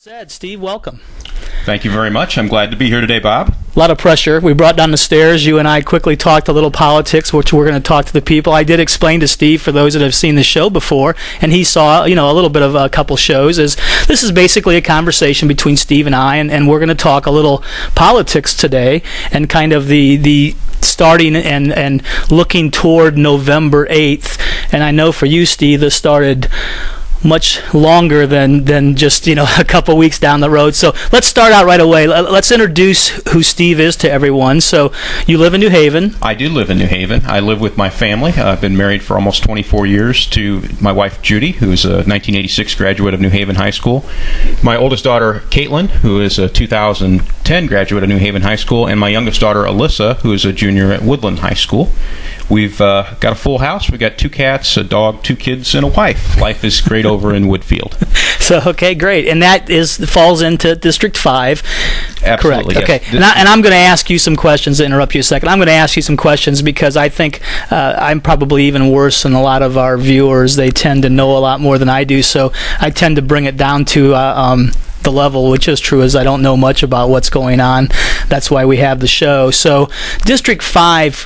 Said, Steve, welcome. Thank you very much. I'm glad to be here today, Bob. A lot of pressure. We brought down the stairs. You and I quickly talked a little politics, which we're going to talk to the people. I did explain to Steve, for those that have seen the show before, and he saw, a little bit of a couple shows, is this is basically a conversation between Steve and I, and we're going to talk a little politics today, and kind of the starting and looking toward November 8th. And I know for you, Steve, this started much longer than just a couple weeks down the road. So let's start out right away. Let's introduce who Steve is to everyone. So you live in New Haven. I do live in New Haven. I live with my family. I've been married for almost 24 years to my wife Judy, who's a 1986 graduate of New Haven High School. My oldest daughter Caitlin, who is a 2010 graduate of New Haven High School, and my youngest daughter Alyssa, who is a junior at Woodland High School. We've got a full house. We've got 2 cats, a dog, 2 kids, and a wife. Life is great over in Woodfield. So, okay, great. And that falls into District 5. Absolutely. Correct. Yes. Okay. And I'm going to ask you some questions, to interrupt you a second. I'm going to ask you some questions because I think I'm probably even worse than a lot of our viewers. They tend to know a lot more than I do, so I tend to bring it down to the level, which is true, is I don't know much about what's going on. That's why we have the show. So District 5,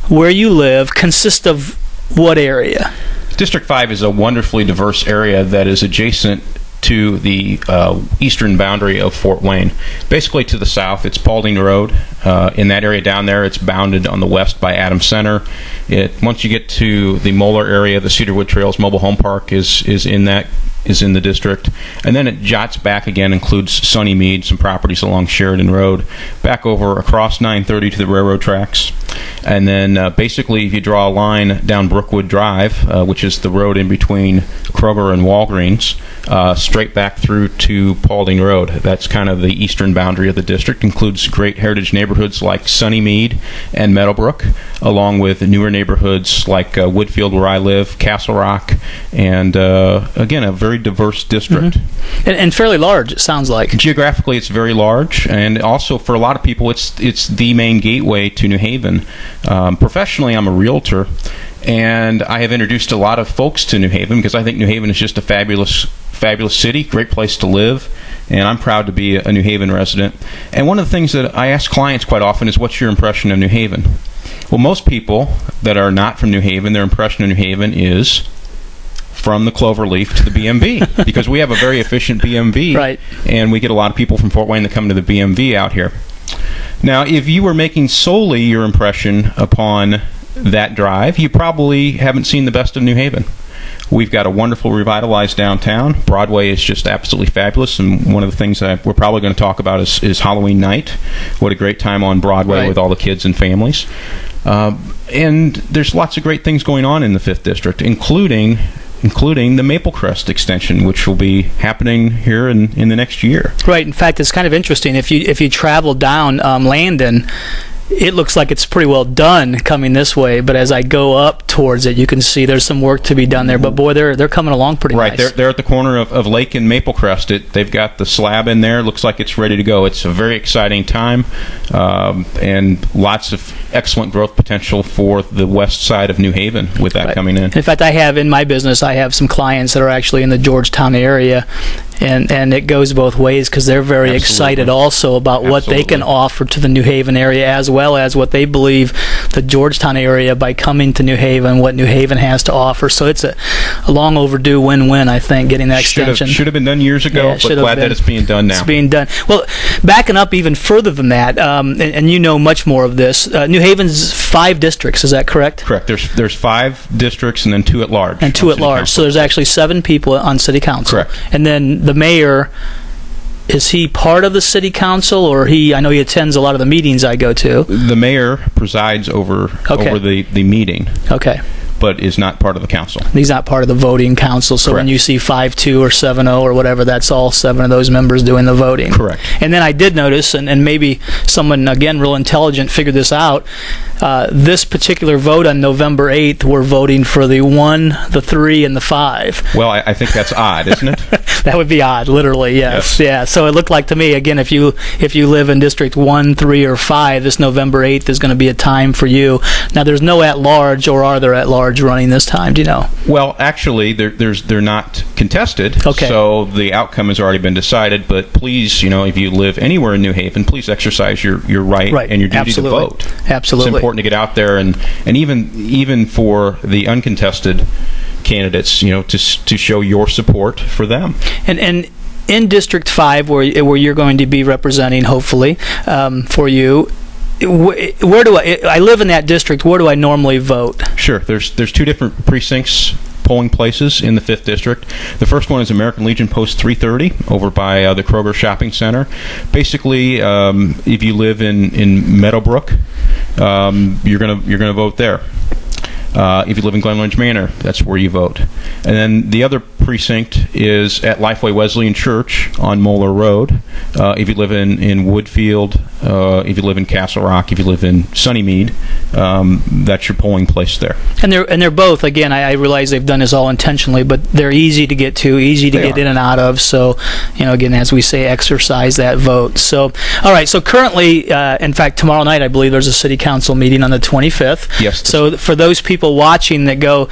where you live, consists of what area? District 5 is a wonderfully diverse area that is adjacent to the eastern boundary of Fort Wayne. Basically to the south, it's Paulding Road. In that area down there, it's bounded on the west by Adams Center. Once you get to the Moeller area, the Cedarwood Trails Mobile Home Park is in the district. And then it jots back again, includes Sunnymead, some properties along Sheridan Road, back over across 930 to the railroad tracks. And then basically, if you draw a line down Brookwood Drive, which is the road in between Kroger and Walgreens, straight back through to Paulding Road. That's kind of the eastern boundary of the district. Includes great heritage neighborhoods like Sunnymead and Meadowbrook, along with newer neighborhoods like Woodfield, where I live, Castle Rock, and again, a very diverse district. Mm-hmm. And fairly large, it sounds like. Geographically, it's very large, and also for a lot of people, it's the main gateway to New Haven. Professionally, I'm a realtor, and I have introduced a lot of folks to New Haven because I think New Haven is just a fabulous city, great place to live, and I'm proud to be a New Haven resident. And one of the things that I ask clients quite often is, what's your impression of New Haven? Well, most people that are not from New Haven, their impression of New Haven is from the Cloverleaf to the BMV, because we have a very efficient BMV, right, and we get a lot of people from Fort Wayne that come to the BMV out here. Now, if you were making solely your impression upon that drive, you probably haven't seen the best of New Haven. We've got a wonderful revitalized downtown. Broadway is just absolutely fabulous, and one of the things that we're probably going to talk about is Halloween night. What a great time on Broadway, right, with all the kids and families. And there's lots of great things going on in the 5th District, including the Maple Crest extension, which will be happening here in the next year. Right. In fact, it's kind of interesting. If you travel down Landon, it looks like it's pretty well done coming this way, but as I go up towards it, you can see there's some work to be done there. But boy, they're coming along pretty nice. Right, they're at the corner of Lake and Maple Crest. They've got the slab in there. Looks like it's ready to go. It's a very exciting time, and lots of excellent growth potential for the west side of New Haven with that coming in. In fact, I have in my business, I have some clients that are actually in the Georgetown area, and it goes both ways because they're very excited also about what they can offer to the New Haven area, as well as what they believe the Georgetown area, by coming to New Haven, what New Haven has to offer. So it's a long overdue win-win, I think, getting that extension. Should have been done years ago, but glad that it's being done now. It's being done. Well, backing up even further than that, and you know much more of this, New Haven's 5 districts, is that correct? Correct. There's 5 districts and then 2 at large. And 2 at large. So there's actually 7 people on city council. Correct. And then the mayor, is he part of the city council, or I know he attends a lot of the meetings I go to? The mayor presides over the meeting. Okay. But is not part of the council. He's not part of the voting council, so Correct. When you see 5-2 or 7-0 or whatever, that's all 7 of those members doing the voting. Correct. And then I did notice, and maybe someone, again, real intelligent, figured this out, this particular vote on November 8th, we're voting for the 1, the 3, and the 5. Well, I think that's odd, isn't it? That would be odd, literally, yes. Yeah. So it looked like to me, again, if you live in District 1, 3, or 5, this November 8th is going to be a time for you. Now, there's no at-large, or are there at-large running this time? Do you know? Well, actually, they're not contested, okay. So the outcome has already been decided. But please, if you live anywhere in New Haven, please exercise your right and your duty Absolutely. to vote. Absolutely. It's important to get out there, and even for the uncontested candidates, to show your support for them. And in District 5, where you're going to be representing, hopefully, for you, where do I live in that district? Where do I normally vote? Sure. There's two different precincts, polling places in the 5th District. The first one is American Legion Post 330 over by the Kroger Shopping Center. Basically, if you live in Meadowbrook, you're gonna vote there. If you live in Glen Ridge Manor, that's where you vote. And then the other precinct is at Lifeway Wesleyan Church on Moeller Road. If you live in Woodfield, if you live in Castle Rock, if you live in Sunnymead, that's your polling place there. And they're both, again, I realize they've done this all intentionally, but they're easy to get to, easy to get in and out of. So, again, as we say, exercise that vote. So, all right. So currently, in fact, tomorrow night, I believe there's a city council meeting on the 25th. Yes. So for those people watching that go,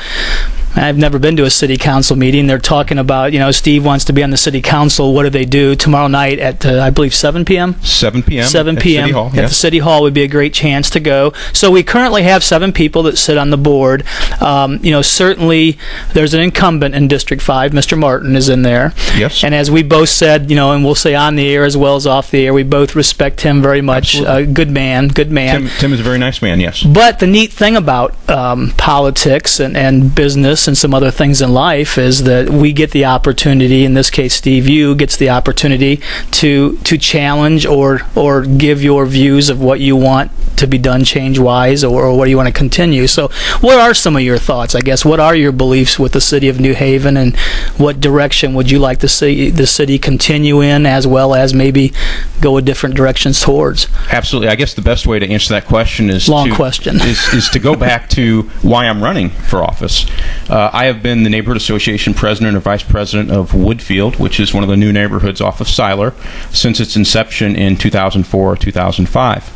I've never been to a city council meeting. They're talking about, Steve wants to be on the city council. What do they do? Tomorrow night at, I believe, 7 p.m.? 7 p.m. 7 p.m. City Hall, at the City Hall would be a great chance to go. So we currently have 7 people that sit on the board. Certainly there's an incumbent in District 5. Mr. Martin is in there. Yes. And as we both said, and we'll say on the air as well as off the air, we both respect him very much. Good man. Tim is a very nice man, yes. But the neat thing about politics and business and some other things in life is that we get the opportunity, in this case Steve, you gets the opportunity to challenge or give your views of what you want to be done change-wise or what do you want to continue. So what are some of your thoughts, I guess? What are your beliefs with the city of New Haven, and what direction would you like to see the city continue in, as well as maybe go a different directions towards? Absolutely. I guess the best way to answer that question is to go back to why I'm running for office. I have been the Neighborhood Association President or Vice President of Woodfield, which is one of the new neighborhoods off of Seiler, since its inception in 2004 or 2005.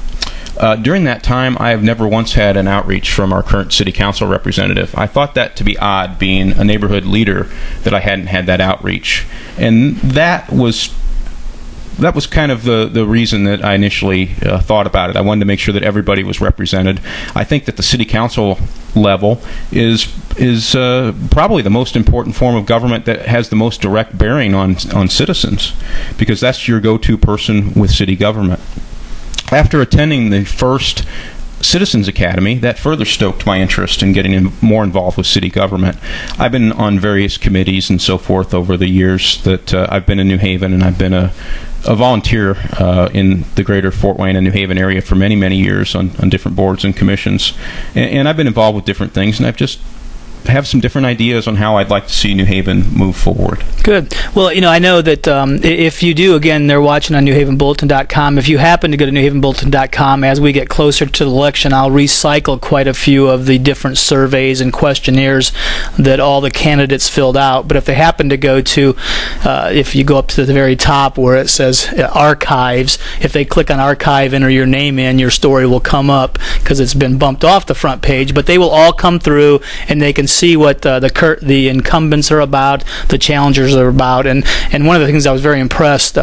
During that time, I have never once had an outreach from our current city council representative. I thought that to be odd, being a neighborhood leader, that I hadn't had that outreach. And that was kind of the reason that I initially thought about it. I wanted to make sure that everybody was represented. I think that the city council level is probably the most important form of government that has the most direct bearing on citizens, because that's your go-to person with city government. After attending the first Citizens Academy, that further stoked my interest in getting more involved with city government. I've been on various committees and so forth over the years that I've been in New Haven, and I've been a volunteer in the greater Fort Wayne and New Haven area for many, many years on different boards and commissions. And I've been involved with different things, and I've just have some different ideas on how I'd like to see New Haven move forward. Good. Well, I know that if you do, again, they're watching on NewHavenBulletin.com. If you happen to go to NewHavenBulletin.com, as we get closer to the election, I'll recycle quite a few of the different surveys and questionnaires that all the candidates filled out. But if they happen to go to, if you go up to the very top where it says Archives, if they click on Archive, enter your name in, your story will come up because it's been bumped off the front page. But they will all come through, and they can see what the incumbents are about, the challengers are about, and one of the things I was very impressed,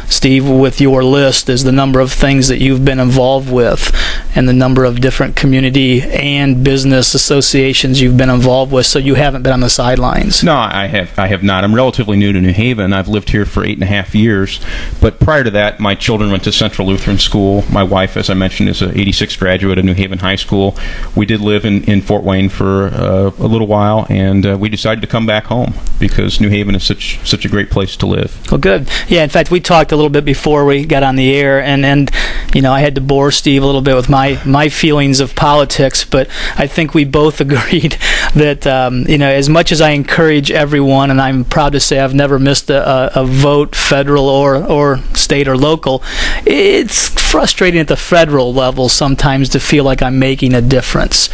Steve, with your list is the number of things that you've been involved with, and the number of different community and business associations you've been involved with. So you haven't been on the sidelines. No, I have not. I'm relatively new to New Haven. I've lived here for 8.5 years, but prior to that, my children went to Central Lutheran School. My wife, as I mentioned, is an '86 graduate of New Haven High School. We did live in Fort Wayne for a little while, and we decided to come back home because New Haven is such a great place to live. Well, good. Yeah, in fact, we talked a little bit before we got on the air, and I had to bore Steve a little bit with my feelings of politics, but I think we both agreed that, as much as I encourage everyone, and I'm proud to say I've never missed a vote, federal or state or local, it's frustrating at the federal level sometimes to feel like I'm making a difference.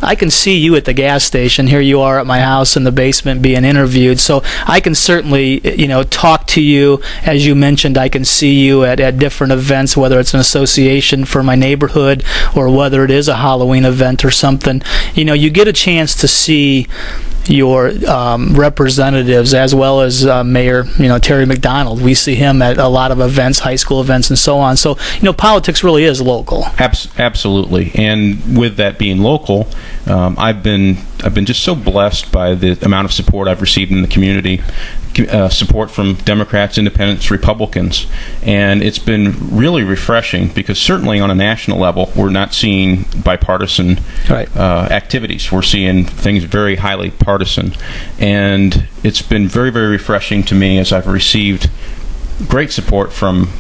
I can see you at the gas station. Here you are at my house in the basement being interviewed. So I can certainly, talk to you. As you mentioned, I can see you at different events, whether it's an association for my neighborhood or whether it is a Halloween event or something. You get a chance to see your representatives as well as Mayor, Terry McDonald. We see him at a lot of events, high school events, and so on. So, politics really is local. Absolutely. And with that being local, I've been just so blessed by the amount of support I've received in the community, support from Democrats, Independents, Republicans, and it's been really refreshing because certainly on a national level, we're not seeing bipartisan activities. We're seeing things very highly partisan, and it's been very, very refreshing to me as I've received great support from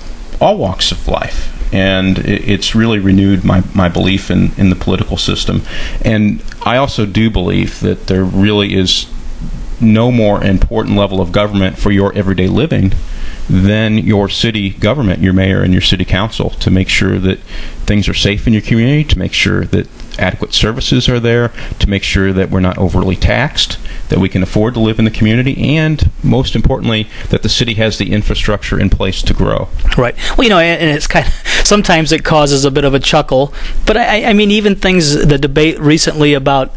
all walks of life. And it's really renewed my belief in the political system. And I also do believe that there really is no more important level of government for your everyday living than your city government, your mayor and your city council, to make sure that things are safe in your community, to make sure that adequate services are there, to make sure that we're not overly taxed, that we can afford to live in the community, and most importantly, that the city has the infrastructure in place to grow. Right. Well, and it's kind of, sometimes it causes a bit of a chuckle, but I mean, even things, the debate recently about,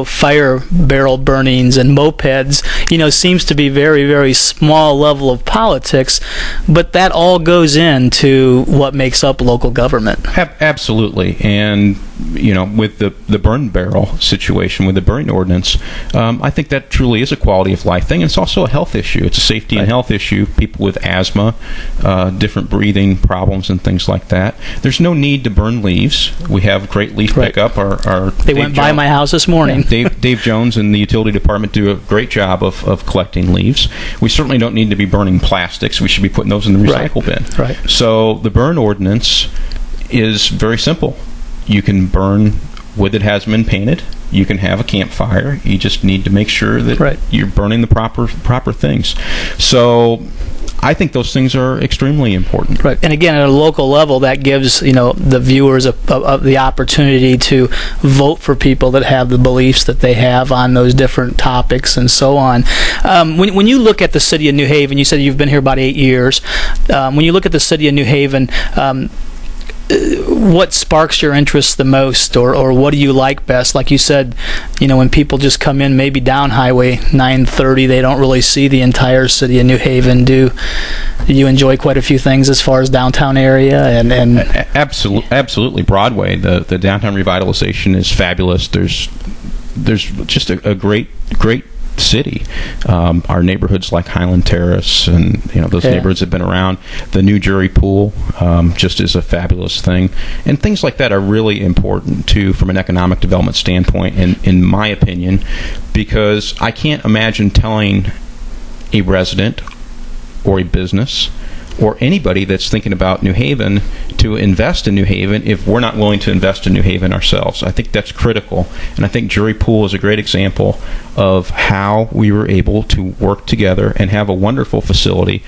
fire barrel burnings and mopeds, seems to be very, very small level of politics, but that all goes into what makes up local government. Absolutely. And, with the burn barrel situation, with the burn ordinance, I think that truly is a quality of life thing. And it's also a health issue. It's a safety and health issue. People with asthma, different breathing problems and things like that. There's no need to burn leaves. We have great leaf pickup. They went by my house this morning. Yeah, Dave Jones and the utility department do a great job of collecting leaves. We certainly don't need to be burning plastics. We should be putting those in the recycle bin. Right. So the burn ordinance is very simple. You can burn wood that hasn't been painted. You can have a campfire. You just need to make sure that you're burning the proper things. So I think those things are extremely important. Right. And again, at a local level, that gives the viewers the opportunity to vote for people that have the beliefs that they have on those different topics and so on. When you look at the city of New Haven, you said you've been here about 8 years. When you look at the city of New Haven, what sparks your interest the most, or what do you like best? Like you said, when people just come in maybe down Highway 930, they don't really see the entire city of New Haven. Do you enjoy quite a few things as far as downtown area? And Absolutely. Broadway, the downtown revitalization is fabulous. There's just a great city. Our neighborhoods like Highland Terrace and those neighborhoods have been around. The new jury pool just is a fabulous thing, and things like that are really important too from an economic development standpoint, in my opinion, because I can't imagine telling a resident or a business or anybody that's thinking about New Haven to invest in New Haven if we're not willing to invest in New Haven ourselves. I think that's critical, and I think Jury Pool is a great example of how we were able to work together and have a wonderful facility.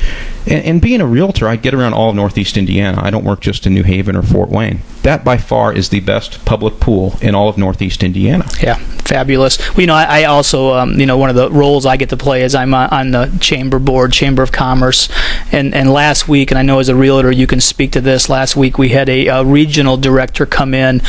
And being a realtor, I get around all of Northeast Indiana. I don't work just in New Haven or Fort Wayne. That by far is the best public pool in all of Northeast Indiana. Yeah, fabulous. Well, I also, one of the roles I get to play is I'm on the Chamber Board, Chamber of Commerce, and last week, and I know as a realtor you can speak to this, last week we had a regional director come in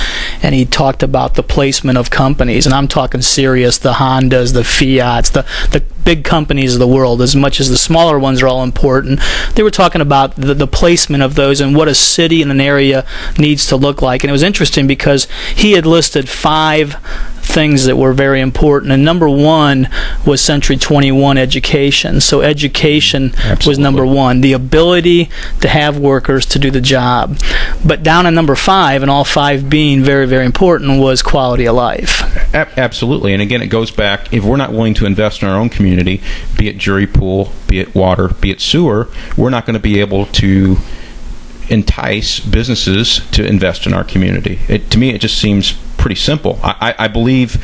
and he talked about the placement of companies, and I'm talking serious, the Hondas, the Fiats, the big companies of the world, as much as the smaller ones are all important. They were talking about the placement of those and what a city and an area needs to look like. And it was interesting because he had listed 5 things that were very important, and number 1 was Century 21 education. So education was number 1, the ability to have workers to do the job. But down on number 5, and all 5 being very, very important, was quality of life. Absolutely. And again, it goes back, if we're not willing to invest in our own community, be it jury pool, be it water, be it sewer, we're not going to be able to entice businesses to invest in our community. To me, it just seems pretty simple. I believe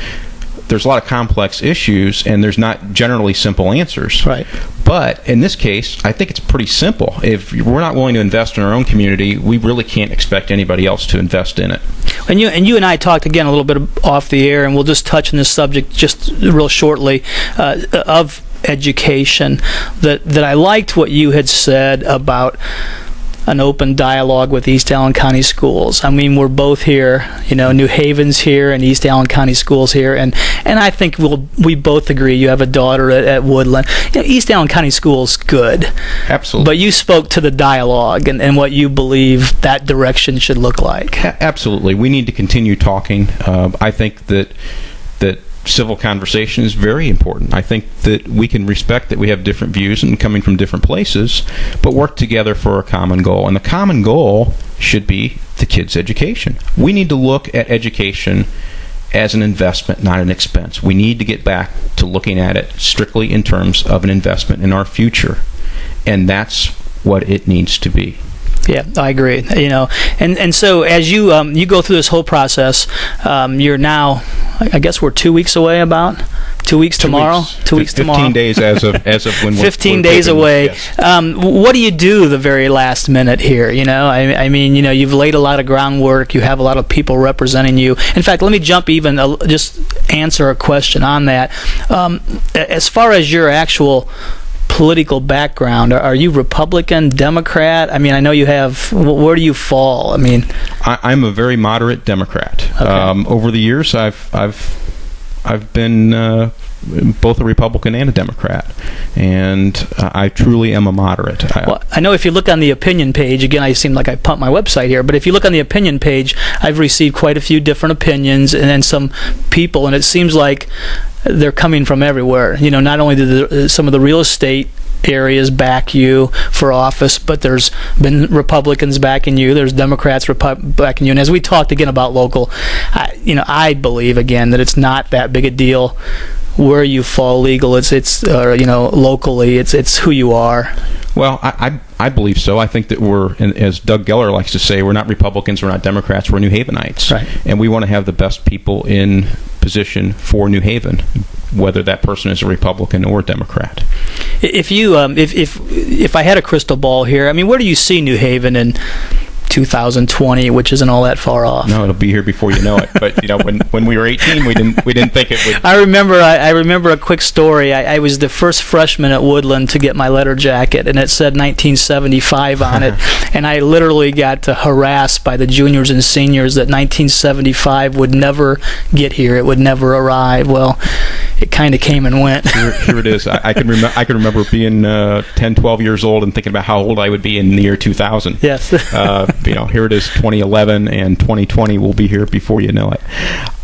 there's a lot of complex issues, and there's not generally simple answers. Right. But in this case, I think it's pretty simple. If we're not willing to invest in our own community, we really can't expect anybody else to invest in it. And you and I talked again a little bit off the air, and we'll just touch on this subject just real shortly of education. That I liked what you had said about an open dialogue with East Allen County Schools. I mean, we're both here, New Haven's here and East Allen County Schools here, and I think we both agree. You have a daughter at Woodland. East Allen County Schools, good. Absolutely. But you spoke to the dialogue and what you believe that direction should look like. Absolutely. We need to continue talking. I think that civil conversation is very important. I think that we can respect that we have different views and coming from different places, but work together for a common goal. And the common goal should be the kids' education. We need to look at education as an investment, not an expense. We need to get back to looking at it strictly in terms of an investment in our future. And that's what it needs to be. Yeah, I agree. And so as you go through this whole process, you're now, I guess we're 2 weeks away. About 2 weeks tomorrow. 2 weeks tomorrow. 15 days as of when 15 days away. Yes. What do you do the very last minute here? I mean, you've laid a lot of groundwork. You have a lot of people representing you. In fact, let me jump just answer a question on that. As far as your actual political background, are you Republican, Democrat? I mean, I know you have. Where do you fall? I mean, I'm a very moderate Democrat. Okay. Over the years, I've been both a Republican and a Democrat, and I truly am a moderate. Well, I know if you look on the opinion page, again, I seem like I pumped my website here, but if you look on the opinion page, I've received quite a few different opinions, and then some people, and it seems like they're coming from everywhere. Not only do some of the real estate areas back you for office, but there's been Republicans backing you, there's Democrats backing you, and as we talked again about local, I believe again that it's not that big a deal where you fall legal. It's locally, it's who you are. Well, I believe so. I think that we're, as Doug Geller likes to say, we're not Republicans, we're not Democrats, we're New Havenites. Right. And we want to have the best people in position for New Haven, whether that person is a Republican or a Democrat. If I had a crystal ball here, I mean, where do you see New Haven in 2020, which isn't all that far off? No, it'll be here before you know it. But when we were 18, we didn't think it would. I remember a quick story. I was the first freshman at Woodland to get my letter jacket, and it said 1975 on it. And I literally got harassed by the juniors and seniors that 1975 would never get here. It would never arrive. Well, it kind of came and went. Here it is. I can remember being 10, 12 years old and thinking about how old I would be in the year 2000. Yes. Here it is, 2011, and 2020 will be here before you know it.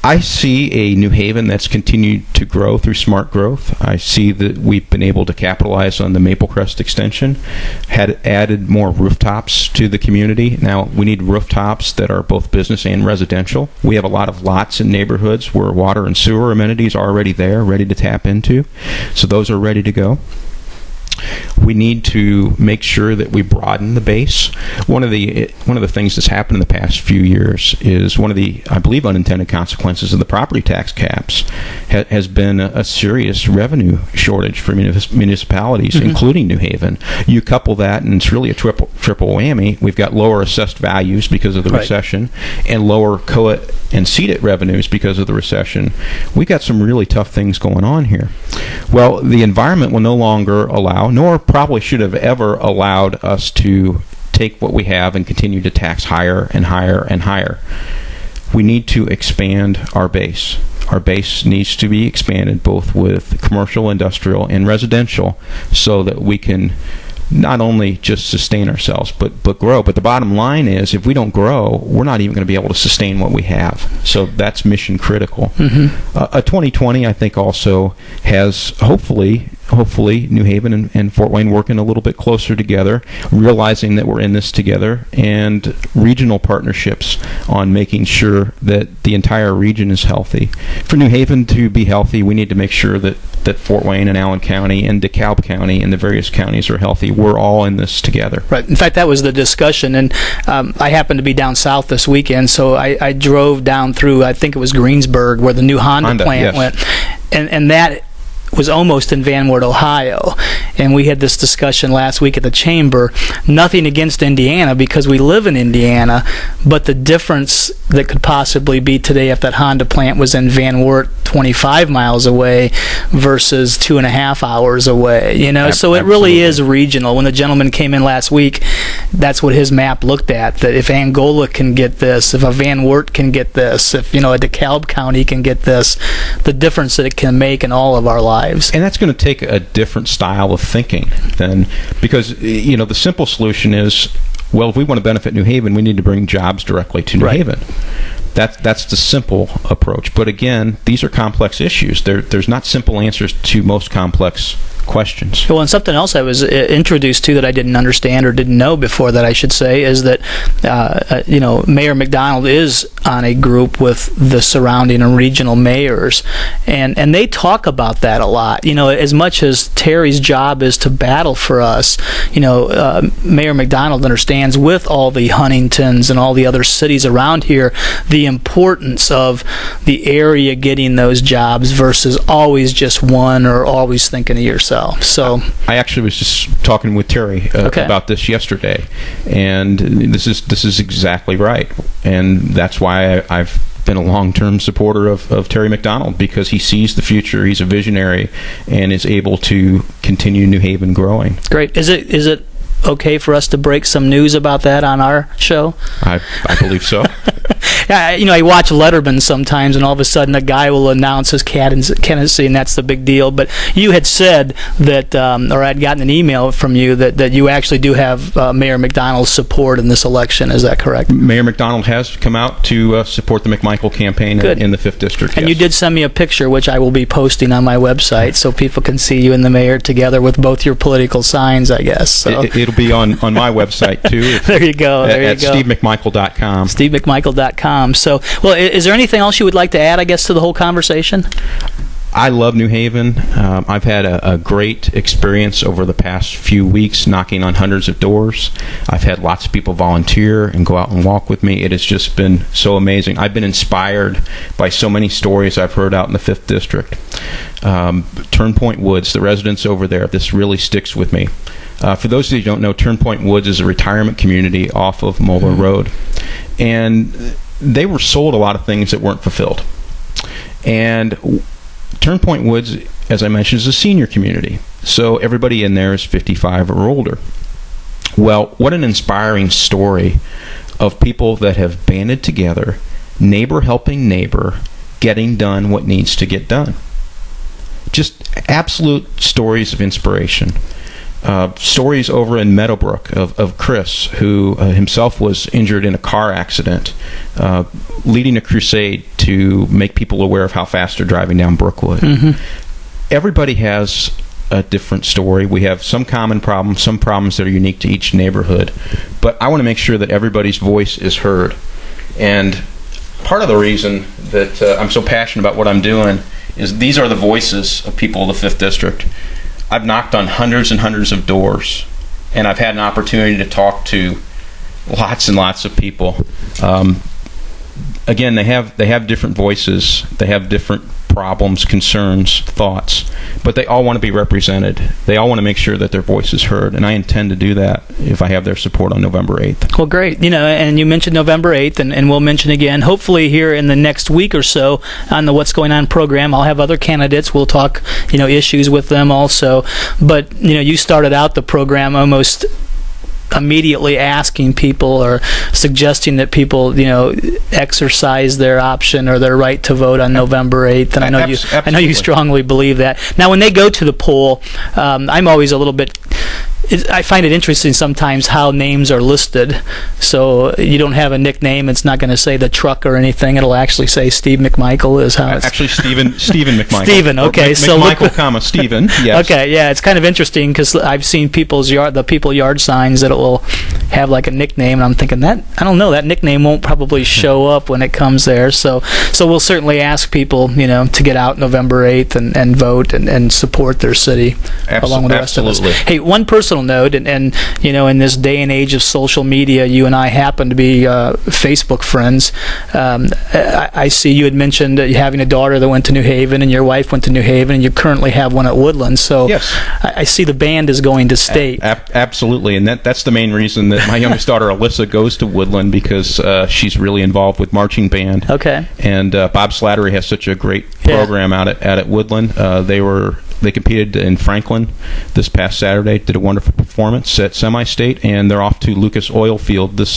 I see a New Haven that's continued to grow through smart growth. I see that we've been able to capitalize on the Maple Crest extension, had added more rooftops to the community. Now, we need rooftops that are both business and residential. We have a lot of lots in neighborhoods where water and sewer amenities are already there, ready to tap into. So those are ready to go. We need to make sure that we broaden the base. One of the things that's happened in the past few years is one of the, I believe, unintended consequences of the property tax caps has been a serious revenue shortage for municipalities, including New Haven. You couple that, and it's really a triple whammy. We've got lower assessed values because of the recession, and lower COA and CEDAT revenues because of the recession. We've got some really tough things going on here. Well, the environment will no longer allow, nor probably should have ever allowed us to take what we have and continue to tax higher and higher and higher. We need to expand our base. Our base needs to be expanded both with commercial, industrial, and residential so that we can not only just sustain ourselves, but grow. But the bottom line is, if we don't grow, we're not even going to be able to sustain what we have. So that's mission critical. 2020, I think, also has hopefully hopefully New Haven and Fort Wayne working a little bit closer together, realizing that we're in this together, and regional partnerships on making sure that the entire region is healthy. For New Haven to be healthy, we need to make sure that Fort Wayne and Allen County and DeKalb County and the various counties are healthy. We're all in this together. Right. In fact, that was the discussion, and I happened to be down south this weekend, so I drove down through, I think it was Greensburg, where the new Honda plant went, and that was almost in Van Wert, Ohio. And we had this discussion last week at the Chamber. Nothing against Indiana, because we live in Indiana, but the difference that could possibly be today if that Honda plant was in Van Wert 25 miles away versus 2.5 hours away, so it really is regional. When the gentleman came in last week, that's what his map looked at, that if Angola can get this, if a Van Wert can get this, if a DeKalb County can get this, the difference that it can make in all of our lives. And that's going to take a different style of thinking than, because the simple solution is, well, if we want to benefit New Haven, we need to bring jobs directly to New Haven. That's the simple approach. But again, these are complex issues. There's not simple answers to most complex questions. Well, and something else I was introduced to that I didn't understand or didn't know before, that I should say, is that Mayor McDonald is on a group with the surrounding and regional mayors, and they talk about that a lot. As much as Terry's job is to battle for us, Mayor McDonald understands, with all the Huntingtons and all the other cities around here, the importance of the area getting those jobs versus always just one or always thinking of yourself. So I actually was just talking with Terry about this yesterday, and this is exactly right, and that's why I've been a long-term supporter of Terry McDonald, because he sees the future, he's a visionary, and is able to continue New Haven growing. Great. Is it okay for us to break some news about that on our show? I believe so. I watch Letterman sometimes, and all of a sudden a guy will announce his candidacy, and that's the big deal. But you had said that, or I'd gotten an email from you that you actually do have Mayor McDonald's support in this election. Is that correct? Mayor McDonald has come out to support the McMichael campaign in the 5th District. And you did send me a picture, which I will be posting on my website, so people can see you and the mayor together with both your political signs, I guess. So. It'll be on my website, too. There you go. At SteveMcMichael.com. SteveMcMichael.com. So, well, is there anything else you would like to add, I guess, to the whole conversation? I love New Haven. I've had a great experience over the past few weeks, knocking on hundreds of doors. I've had lots of people volunteer and go out and walk with me. It has just been so amazing. I've been inspired by so many stories I've heard out in the 5th District. Turnpoint Woods, the residents over there, this really sticks with me. For those of you who don't know, Turnpoint Woods is a retirement community off of Moeller Road. And they were sold a lot of things that weren't fulfilled. And Turnpoint Woods, as I mentioned, is a senior community. So everybody in there is 55 or older. Well, what an inspiring story of people that have banded together, neighbor helping neighbor, getting done what needs to get done. Just absolute stories of inspiration. Stories over in Meadowbrook of Chris, who himself was injured in a car accident, leading a crusade to make people aware of how fast they're driving down Brookwood. Mm-hmm. Everybody has a different story. We have some common problems, some problems that are unique to each neighborhood, but I want to make sure that everybody's voice is heard. And part of the reason that I'm so passionate about what I'm doing is these are the voices of people of the 5th District. I've knocked on hundreds and hundreds of doors, and I've had an opportunity to talk to lots and lots of people. Again, they have different voices, they have different problems, concerns, thoughts, but they all want to be represented. They all want to make sure that their voice is heard, and I intend to do that if I have their support on November 8th. Well, great. And you mentioned November 8th, and we'll mention again, hopefully here in the next week or so on the What's Going On program, I'll have other candidates. We'll talk, issues with them also. But, you started out the program almost immediately asking people or suggesting that people, exercise their option or their right to vote on November 8th. And I know you strongly believe that. Now, when they go to the poll, I'm always a little bit I find it interesting sometimes how names are listed. So you don't have a nickname. It's not going to say the truck or anything. It'll actually say Steve McMichael is how it's... Actually, Stephen McMichael. Stephen, okay. So McMichael, comma, Stephen, yes. Okay, yeah, it's kind of interesting because I've seen the people yard signs that it will have like a nickname, and I'm thinking that, I don't know, that nickname won't probably show up when it comes there. So we'll certainly ask people, to get out November 8th and vote and support their city along with the rest of us. Hey, one personal note, and in this day and age of social media, you and I happen to be Facebook friends. I see you had mentioned you having a daughter that went to New Haven, and your wife went to New Haven, and you currently have one at Woodland. So yes. I see the band is going to state. Absolutely, and that's the main reason that my youngest daughter Alyssa goes to Woodland, because she's really involved with marching band. Okay. And Bob Slattery has such a great program out at Woodland. They competed in Franklin this past Saturday, did a wonderful performance at semi-state, and they're off to Lucas Oil Field this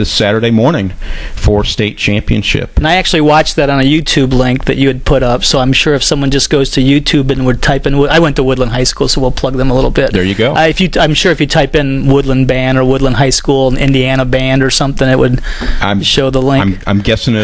Saturday morning for state championship. And I actually watched that on a YouTube link that you had put up, so I'm sure if someone just goes to YouTube and would type in... I went to Woodland High School, so we'll plug them a little bit. There you go. I'm sure if you type in Woodland Band or Woodland High School, Indiana Band or something, it would show the link. I'm guessing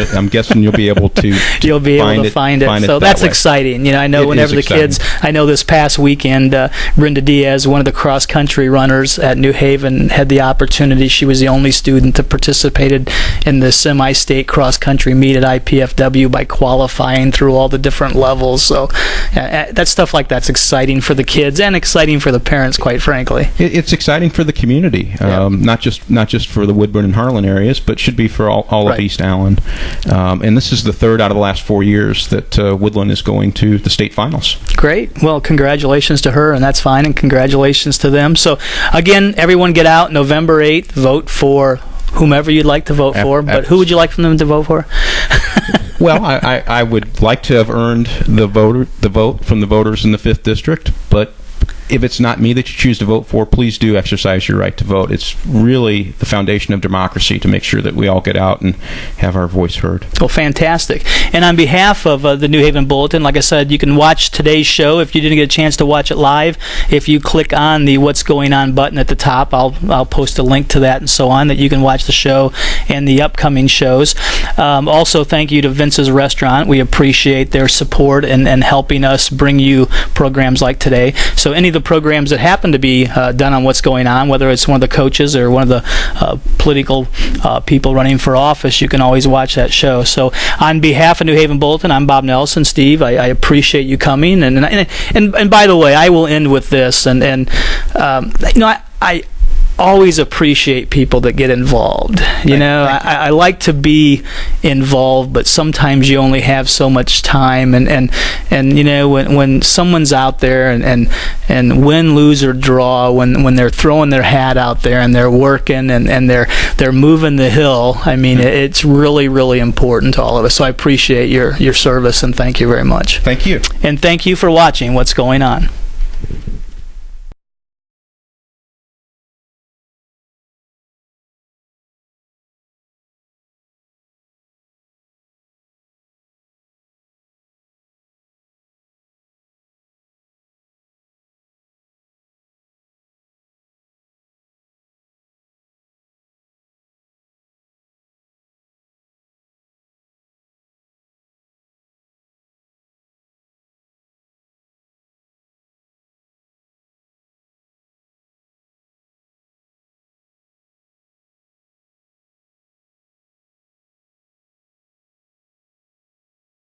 you'll be able to you'll be able to find it. So that's exciting. I know whenever the kids... I know this past weekend, Brenda Diaz, one of the cross-country runners at New Haven, had the opportunity. She was the only student that participated in the semi-state cross-country meet at IPFW by qualifying through all the different levels. So that stuff like that's exciting for the kids and exciting for the parents, quite frankly. It's exciting for the community, not just for the Woodburn and Harlan areas, but should be for all of East Allen. And this is the third out of the last 4 years that Woodland is going to the state finals. Great. Well, congratulations to her, and that's fine, and congratulations to them. So, again, everyone get out November 8th, vote for whomever you'd like to vote for, but who would you like for them to vote for? Well, I would like to have earned the vote from the voters in the 5th District, but if it's not me that you choose to vote for, please do exercise your right to vote. It's really the foundation of democracy to make sure that we all get out and have our voice heard. Well, fantastic. And on behalf of the New Haven Bulletin, like I said, you can watch today's show if you didn't get a chance to watch it live. If you click on the What's Going On button at the top, I'll post a link to that and so on, that you can watch the show and the upcoming shows. Also, thank you to Vince's Restaurant. We appreciate their support and helping us bring you programs like today. So any of the programs that happen to be done on What's Going On, whether it's one of the coaches or one of the political people running for office, you can always watch that show. So on behalf of New Haven Bulletin, I'm Bob Nelson. Steve, I appreciate you coming. And by the way, I will end with this. I always appreciate people that get involved. I like to be involved, but sometimes you only have so much time, and when someone's out there and win, lose, or draw, when they're throwing their hat out there and they're working and they're moving the hill, it's really, really important to all of us. So I appreciate your service, and thank you very much. Thank you. And thank you for watching What's Going On.